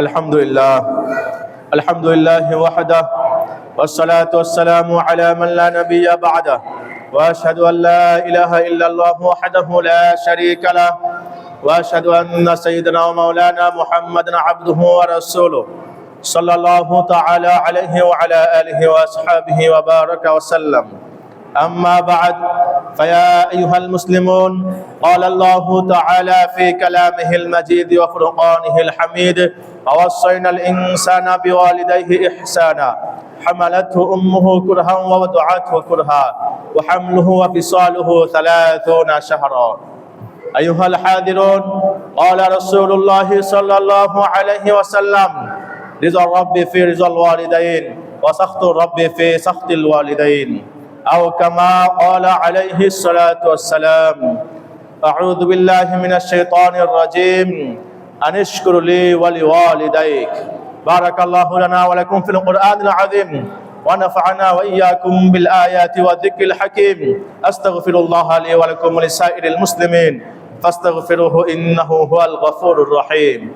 الحمد لله وحده والصلاة والسلام على من لا نبي بعده وأشهد أن لا إله إلا الله وحده لا شريك له وأشهد أن سيدنا ومولانا محمدا عبده ورسوله صلى الله تعالى عليه وعلى آله وأصحابه وبارك وسلم. أما بعد فيا أيها المسلمون قال الله تعالى في كلامه المجيد وفرقانه الحميد ووصينا الإنسان بوالديه إحسانا حملته أمه كرها ووضعته كرها وحمله وفصاله 30 شهرا. أيها الحاضرون قال رسول الله صلى الله عليه وسلم رضا الرب في رضا الوالدين وسخط الرب في سخط الوالدين أو كما قال عليه الصلاة والسلام. أعوذ بالله من الشيطان الرجيم أن اشكر لي ولوالديك. بارك الله لنا ولكم في القرآن العظيم ونفعنا وإياكم بالآيات والذكر الحكيم. أستغفر الله لي ولكم ولسائر المسلمين فاستغفروه إنه هو الغفور الرحيم.